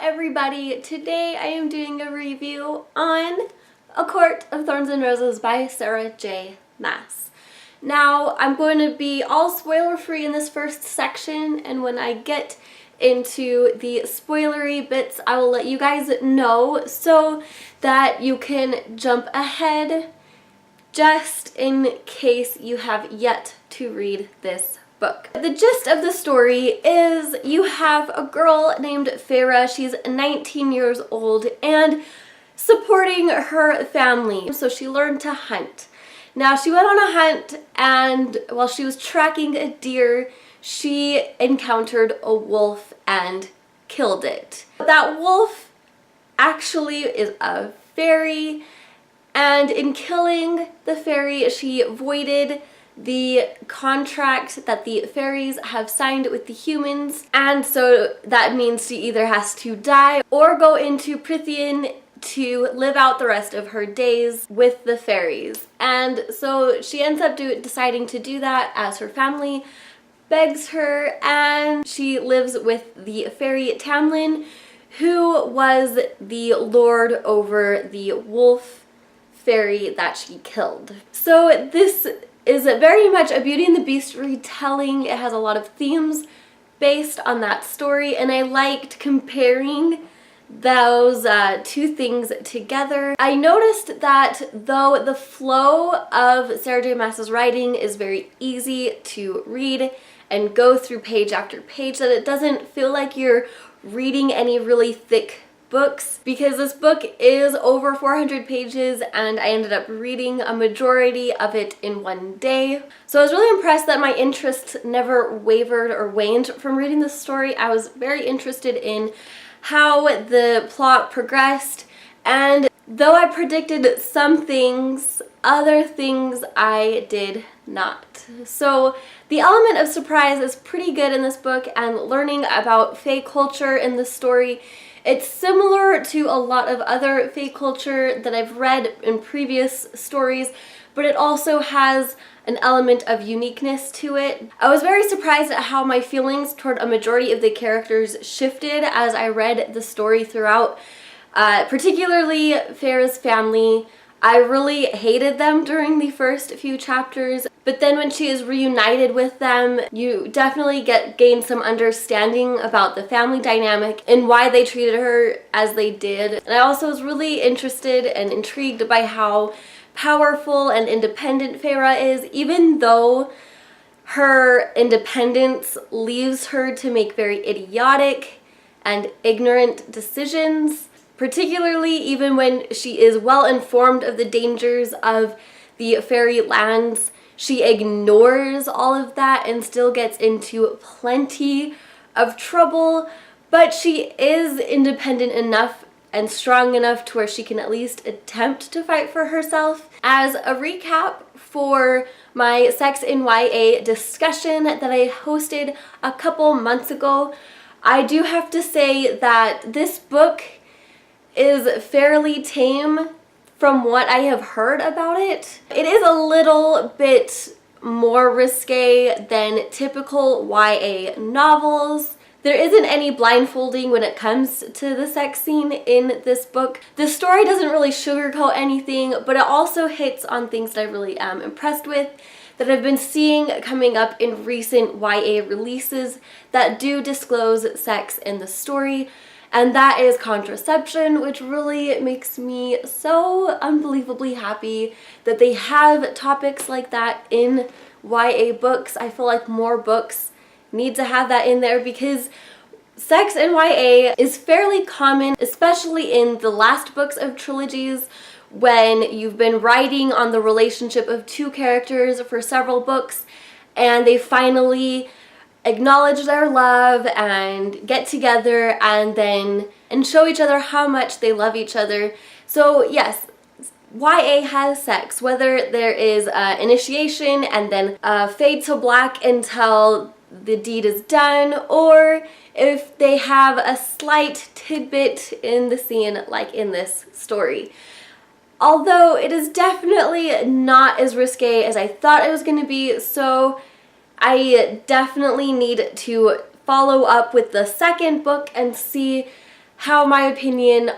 everybody! Today I am doing a review on A Court of Thorns and Roses by Sarah J. Maas. Now, I'm going to be all spoiler free in this first section, and when I get into the spoilery bits, I will let you guys know so that you can jump ahead just in case you have yet to read this book. The gist of the story is you have a girl named Farah. She's 19 years old and supporting her family. So she learned to hunt. Now she went on a hunt, and while she was tracking a deer, she encountered a wolf and killed it. That wolf actually is a fairy, and in killing the fairy, she voided the contract that the fairies have signed with the humans, and so that means she either has to die or go into Prithian to live out the rest of her days with the fairies. And so she ends up deciding to do that as her family begs her, and she lives with the fairy Tamlin, who was the lord over the wolf fairy that she killed. So this is very much a Beauty and the Beast retelling. It has a lot of themes based on that story, and I liked comparing those two things together. I noticed that though the flow of Sarah J. Maas's writing is very easy to read and go through page after page, that it doesn't feel like you're reading any really thick books, because this book is over 400 pages and I ended up reading a majority of it in one day. So I was really impressed that my interest never wavered or waned from reading this story. I was very interested in how the plot progressed, and though I predicted some things, other things I did not. So the element of surprise is pretty good in this book, and learning about Fae culture in the story, it's similar to a lot of other Fae culture that I've read in previous stories, but it also has an element of uniqueness to it. I was very surprised at how my feelings toward a majority of the characters shifted as I read the story throughout, particularly Farah's family. I really hated them during the first few chapters, but then when she is reunited with them, you definitely gain some understanding about the family dynamic and why they treated her as they did. And I also was really interested and intrigued by how powerful and independent Farah is, even though her independence leaves her to make very idiotic and ignorant decisions. Particularly even when she is well informed of the dangers of the fairy lands, she ignores all of that and still gets into plenty of trouble, but she is independent enough and strong enough to where she can at least attempt to fight for herself. As a recap for my Sex in YA discussion that I hosted a couple months ago, I do have to say that this book is fairly tame from what I have heard about it. It is a little bit more risque than typical YA novels. There isn't any blindfolding when it comes to the sex scene in this book. The story doesn't really sugarcoat anything, but it also hits on things that I really am impressed with, that I've been seeing coming up in recent YA releases that do disclose sex in the story. And that is contraception, which really makes me so unbelievably happy that they have topics like that in YA books. I feel like more books need to have that in there, because sex in YA is fairly common, especially in the last books of trilogies, when you've been writing on the relationship of two characters for several books and they finally acknowledge their love and get together and show each other how much they love each other. So yes, YA has sex, whether there is initiation and then fade to black until the deed is done, or if they have a slight tidbit in the scene like in this story. Although it is definitely not as risque as I thought it was going to be, so I definitely need to follow up with the second book and see how my opinion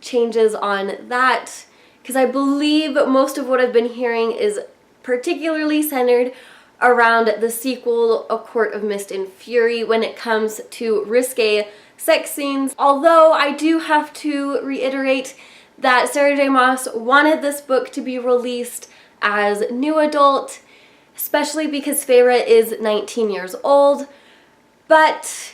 changes on that, because I believe most of what I've been hearing is particularly centered around the sequel, A Court of Mist and Fury, when it comes to risque sex scenes. Although I do have to reiterate that Sarah J. Maas wanted this book to be released as new adult, especially because Feyre is 19 years old, but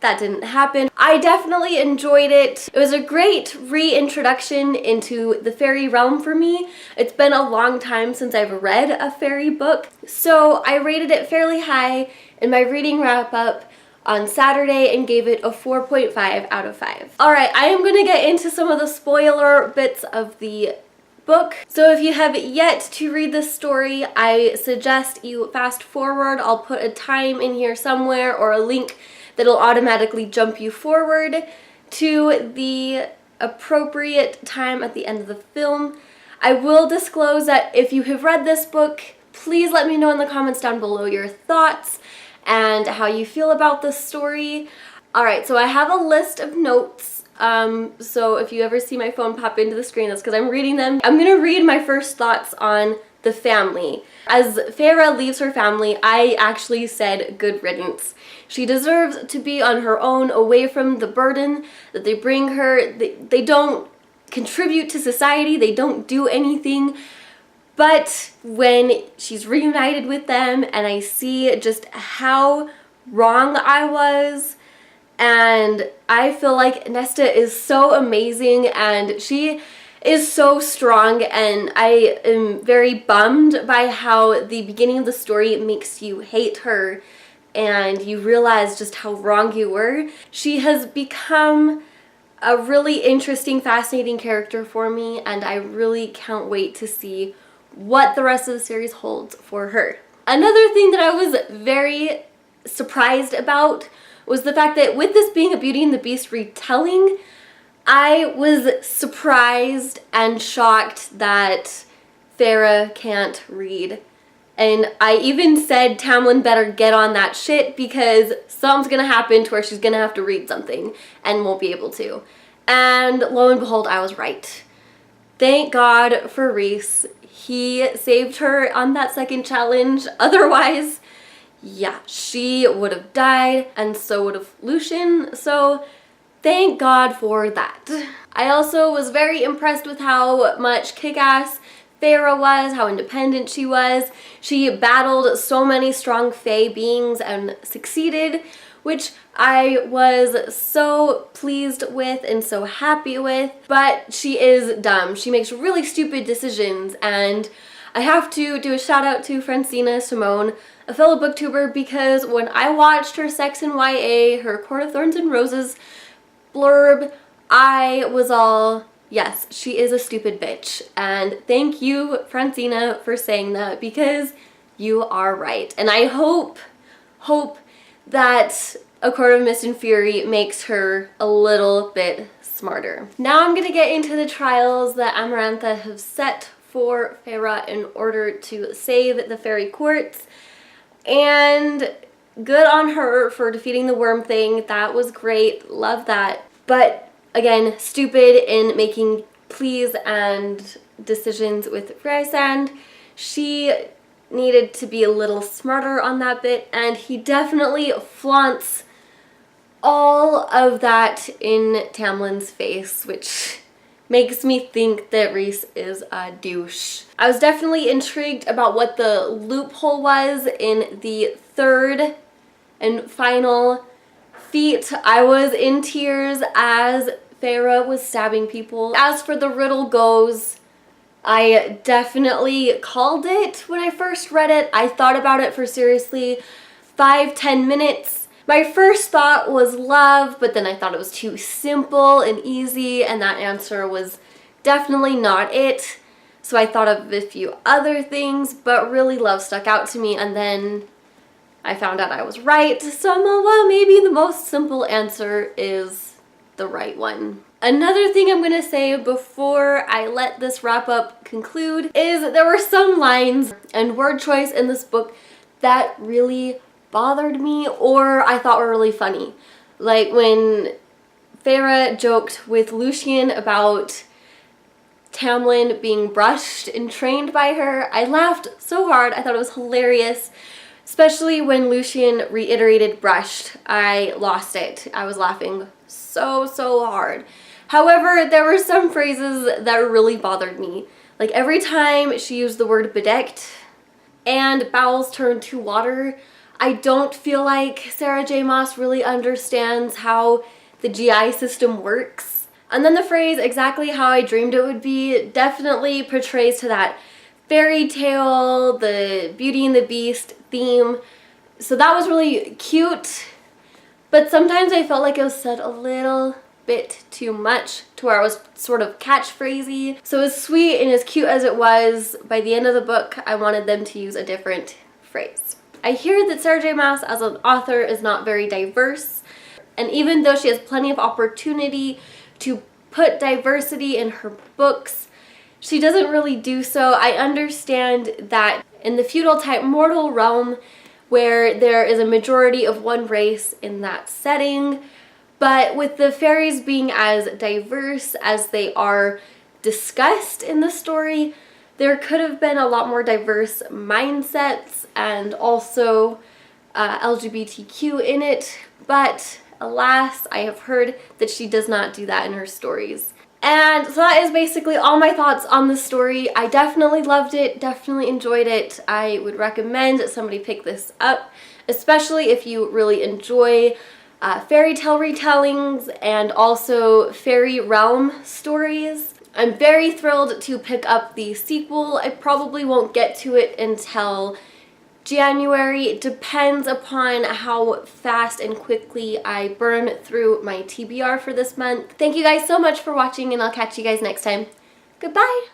that didn't happen. I definitely enjoyed it. It was a great reintroduction into the fairy realm for me. It's been a long time since I've read a fairy book, so I rated it fairly high in my reading wrap-up on Saturday and gave it a 4.5 out of 5. Alright, I am going to get into some of the spoiler bits of the book. So if you have yet to read this story, I suggest you fast forward. I'll put a time in here somewhere or a link that'll automatically jump you forward to the appropriate time at the end of the film. I will disclose that if you have read this book, please let me know in the comments down below your thoughts and how you feel about this story. Alright, so I have a list of notes. So if you ever see my phone pop into the screen, that's because I'm reading them. I'm gonna read my first thoughts on the family. As Feyre leaves her family, I actually said good riddance. She deserves to be on her own, away from the burden that they bring her. They don't contribute to society, they don't do anything. But when she's reunited with them and I see just how wrong I was, and I feel like Nesta is so amazing and she is so strong, and I am very bummed by how the beginning of the story makes you hate her and you realize just how wrong you were. She has become a really interesting, fascinating character for me, and I really can't wait to see what the rest of the series holds for her. Another thing that I was very surprised about was the fact that with this being a Beauty and the Beast retelling, I was surprised and shocked that Feyre can't read. And I even said Tamlin better get on that shit because something's gonna happen to where she's gonna have to read something and won't be able to. And lo and behold, I was right. Thank God for Rhys. He saved her on that second challenge. Otherwise, yeah, she would have died and so would have Lucien. So thank God for that. I also was very impressed with how much kick-ass Feyre was, how independent she was. She battled so many strong fae beings and succeeded, which I was so pleased with and so happy with. But she is dumb. She makes really stupid decisions, and I have to do a shout out to Francina Simone, a fellow booktuber, because when I watched her Sex and YA, her Court of Thornes and Roses blurb, I was all, yes, she is a stupid bitch. And thank you, Francina, for saying that, because you are right. And I hope that A Court of Mist and Fury makes her a little bit smarter. Now I'm gonna get into the trials that Amarantha have set for Feyre in order to save the fairy courts. And good on her for defeating the worm thing. That was great. Love that. But again, stupid in making pleas and decisions with Rhysand. She needed to be a little smarter on that bit, and he definitely flaunts all of that in Tamlin's face, which makes me think that Rhys is a douche. I was definitely intrigued about what the loophole was in the third and final feat. I was in tears as Feyre was stabbing people. As for the riddle goes, I definitely called it when I first read it. I thought about it for seriously 5-10 minutes. My first thought was love, but then I thought it was too simple and easy, and that answer was definitely not it. So I thought of a few other things, but really love stuck out to me, and then I found out I was right. So well, maybe the most simple answer is the right one. Another thing I'm gonna say before I let this wrap up conclude is there were some lines and word choice in this book that really bothered me or I thought were really funny. Like when Feyre joked with Lucien about Tamlin being brushed and trained by her. I laughed so hard. I thought it was hilarious, especially when Lucien reiterated brushed. I lost it. I was laughing so hard. However, there were some phrases that really bothered me. Like every time she used the word bedecked and bowels turned to water, I don't feel like Sarah J. Maas really understands how the GI system works. And then the phrase exactly how I dreamed it would be definitely portrays to that fairy tale, the Beauty and the Beast theme. So that was really cute, but sometimes I felt like it was said a little bit too much to where I was sort of catchphrasey. So as sweet and as cute as it was, by the end of the book, I wanted them to use a different phrase. I hear that Sarah J. Maas as an author is not very diverse, and even though she has plenty of opportunity to put diversity in her books, she doesn't really do so. I understand that in the feudal type mortal realm, where there is a majority of one race in that setting, but with the fairies being as diverse as they are discussed in the story, there could have been a lot more diverse mindsets and also LGBTQ in it, but alas, I have heard that she does not do that in her stories. And so that is basically all my thoughts on the story. I definitely loved it, definitely enjoyed it. I would recommend that somebody pick this up, especially if you really enjoy fairy tale retellings and also fairy realm stories. I'm very thrilled to pick up the sequel. I probably won't get to it until January. It depends upon how fast and quickly I burn through my TBR for this month. Thank you guys so much for watching, and I'll catch you guys next time. Goodbye!